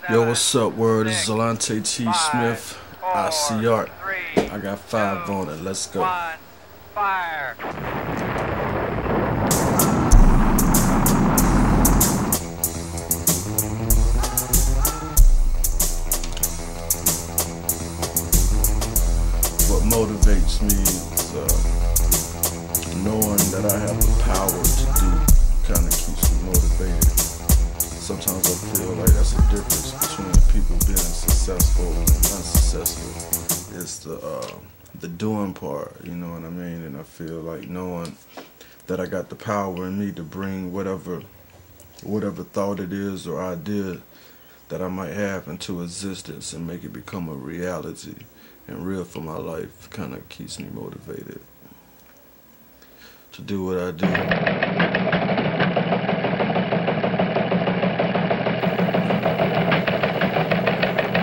Yo, what's up, word? This is ZALONTATE T. Smith. I see art. I got 5 on it. Let's go. Fire. What motivates me is knowing that I have the power to do kind of keeps me motivated. Sometimes I feel like that's the difference between people being successful and unsuccessful. It's the doing part, you know what I mean? And I feel like knowing that I got the power in me to bring whatever thought it is or idea that I might have into existence and make it become a reality and real for my life kind of keeps me motivated to do what I do.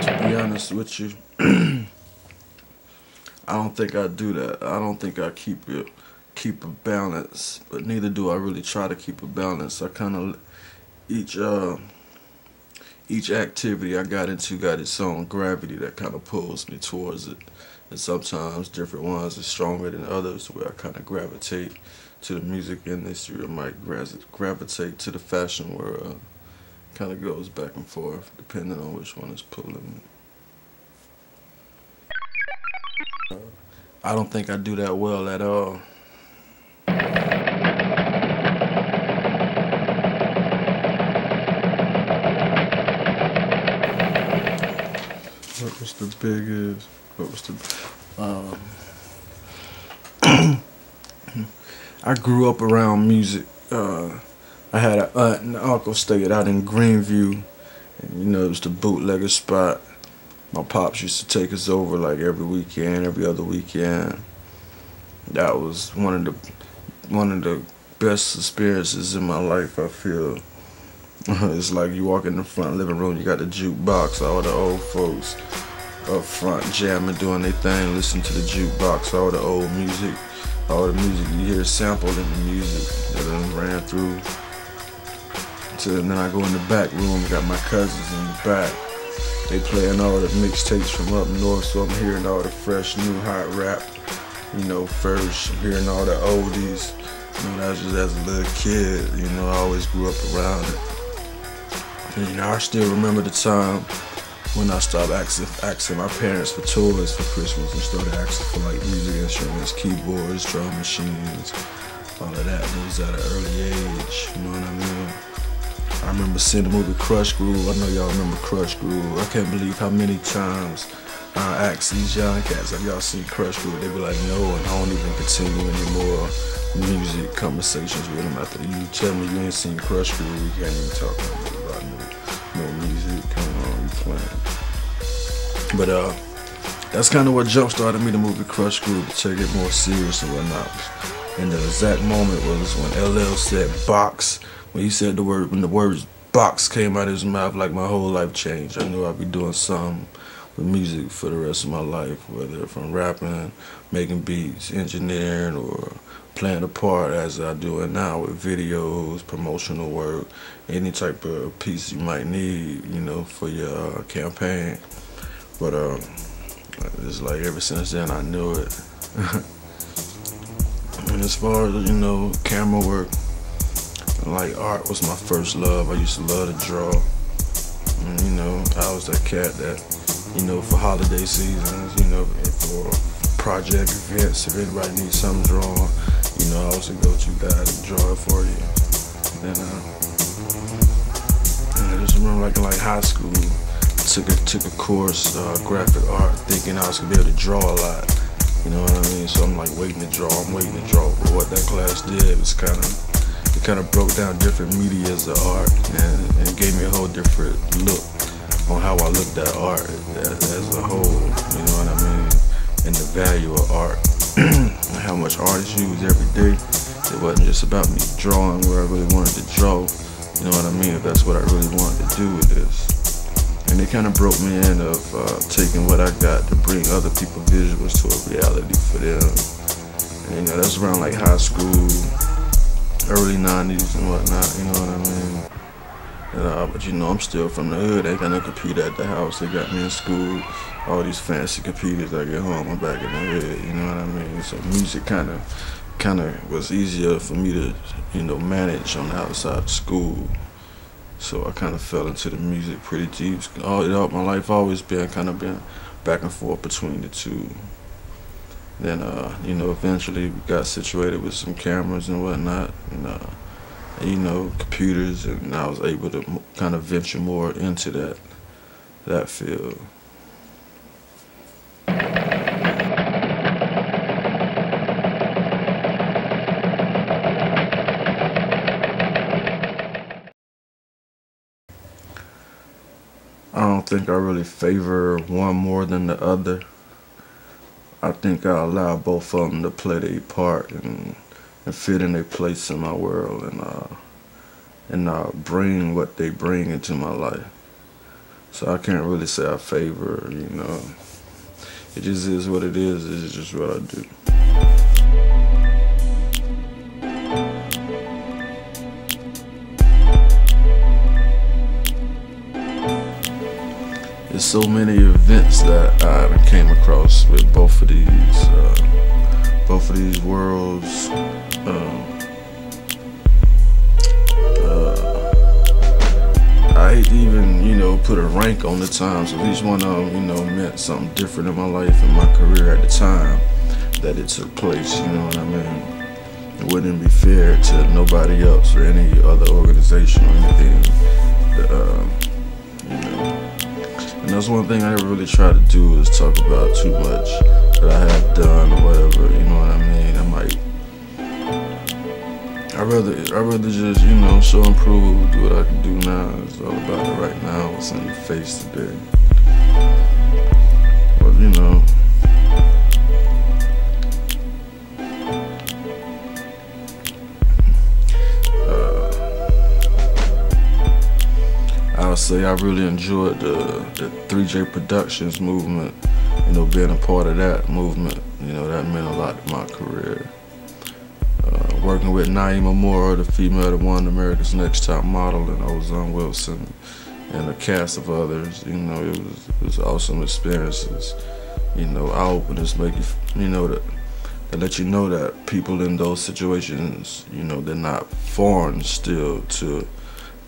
To be honest with you, I don't think I do that. I don't think I keep a balance, but neither do I really try to keep a balance. I kind of each activity I got into got its own gravity that kind of pulls me towards it, and sometimes different ones are stronger than others. Where I kind of gravitate to the music industry, or might gravitate to the fashion world. Kind of goes back and forth depending on which one is pulling me. I don't think I do that well at all. What was the biggest? What was the? I grew up around music. I had an aunt and uncle stayed out in Greenview, and you know it was the bootlegger spot. My pops used to take us over like every weekend, every other weekend. That was one of the best experiences in my life, I feel. It's like you walk in the front living room, you got the jukebox, all the old folks up front jamming, doing their thing, listening to the jukebox, all the old music, all the music you hear sampled in the music that then ran through. And then I go in the back room, got my cousins in the back. They playing all the mixtapes from up north, so I'm hearing all the fresh, new, hot rap. You know, first, I'm hearing all the oldies. You know, that was just as a little kid. You know, I always grew up around it. And, you know, I still remember the time when I stopped asking my parents for toys for Christmas and started asking for like music instruments, keyboards, drum machines, all of that. It was at an early age. You know what I mean? I remember seeing the movie Crush Groove. I know y'all remember Crush Groove. I can't believe how many times I asked these young cats, have y'all seen Crush Groove? They be like, no, and I don't even continue any more music conversations with them after you tell me you ain't seen Crush Groove. We can't even talk about no music. Come on, you playing. But that's kind of what jump started me, the movie Crush Groove, to take it more serious and whatnot. And the exact moment was when LL said box. When he said when the words box came out of his mouth, like my whole life changed. I knew I'd be doing something with music for the rest of my life, whether from rapping, making beats, engineering, or playing a part as I do it now with videos, promotional work, any type of piece you might need, you know, for your campaign. But it's like ever since then I knew it. And as far as, you know, camera work, like art was my first love. I used to love to draw. And, you know, I was that cat that, you know, for holiday seasons, you know, for project events, if anybody needs something drawn, you know, I was a go-to guy to draw it for you. And I just remember like in high school, I took a course, graphic art, thinking I was gonna be able to draw a lot. You know what I mean? So I'm like waiting to draw. But what that class did was it kind of broke down different medias of art and gave me a whole different look on how I looked at art as a whole, you know what I mean? And the value of art, and how much artists use every day. It wasn't just about me drawing where I really wanted to draw, you know what I mean? If that's what I really wanted to do with this. And it kind of broke me in of taking what I got to bring other people's visuals to a reality for them. And, you know, that's around like high school, early 90s and whatnot, you know what I mean? But you know, I'm still from the hood. They got no computer at the house. They got me in school. All these fancy computers. I get home, I'm back in the hood. You know what I mean? So music kind of was easier for me to, you know, manage on the outside of school. So I kind of fell into the music pretty deep. All my life, always been back and forth between the two. Then, you know, eventually we got situated with some cameras and whatnot, and you know, computers, and I was able to kind of venture more into that field. I don't think I really favor one more than the other. I think I allow both of them to play their part and fit in their place in my world, and bring what they bring into my life. So I can't really say I favor, you know. It just is what it is. It's just what I do. There's so many events that I came across with both of these worlds. I hate to even, you know, put a rank on the times. So each one of them, you know, meant something different in my life and my career at the time that it took place. You know what I mean? It wouldn't be fair to nobody else or any other organization or anything. You know. And that's one thing I never really try to do, is talk about too much that I have done or whatever, you know what I mean? I'd rather just, you know, show and prove, do what I can do now. It's all about it right now, what's on your face today. But, you know, I would say I really enjoyed the 3J Productions movement, you know, being a part of that movement. You know, that meant a lot to my career. Working with Naima Moore, the female that won America's Next Top Model, and Ozone Wilson, and a cast of others. You know, it was awesome experiences. You know, eye-openers make you, you know, that let you know that people in those situations, you know, they're not foreign still to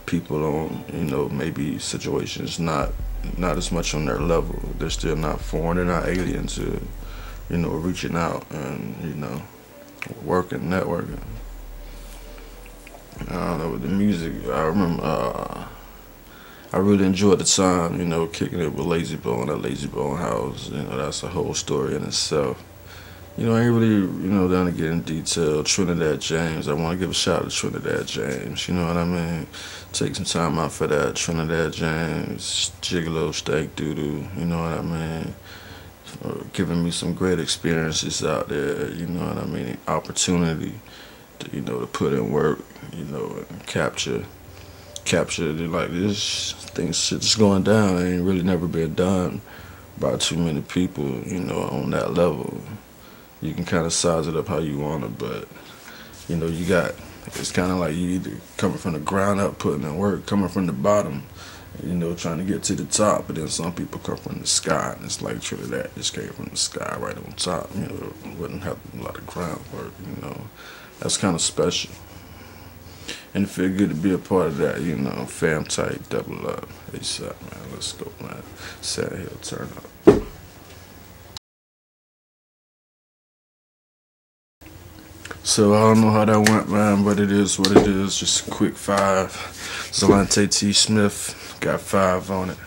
people on, you know, maybe situations not as much on their level. They're still not foreign, they're not alien to, you know, reaching out and, you know, working, networking. I don't know, with the music, I remember I really enjoyed the time, you know, kicking it with Lazy Bone at Lazy Bone House. You know, that's a whole story in itself. You know, I ain't really, you know, down to get in detail. Trinidad James, I want to give a shout out to Trinidad James, you know what I mean? Take some time out for that. Trinidad James, Gigolo, Stank Doodoo, you know what I mean? Giving me some great experiences out there, you know what I mean? Opportunity to, you know, to put in work, you know, and capture like this thing shit's going down. It ain't really never been done by too many people, you know, on that level. You can kind of size it up how you want it, but, you know, it's kind of like you either coming from the ground up, putting in work, coming from the bottom, you know, trying to get to the top. But then some people come from the sky, and it's like Trinidad just came from the sky right on top, you know, wouldn't have a lot of groundwork, you know. That's kind of special. And it feel good to be a part of that, you know. Fam tight, double up. ASAP, man. Let's go, man. Sand Hill, turn up. So I don't know how that went, man, but it is what it is. Just a quick 5. ZALONTATE T. Smith got 5 on it.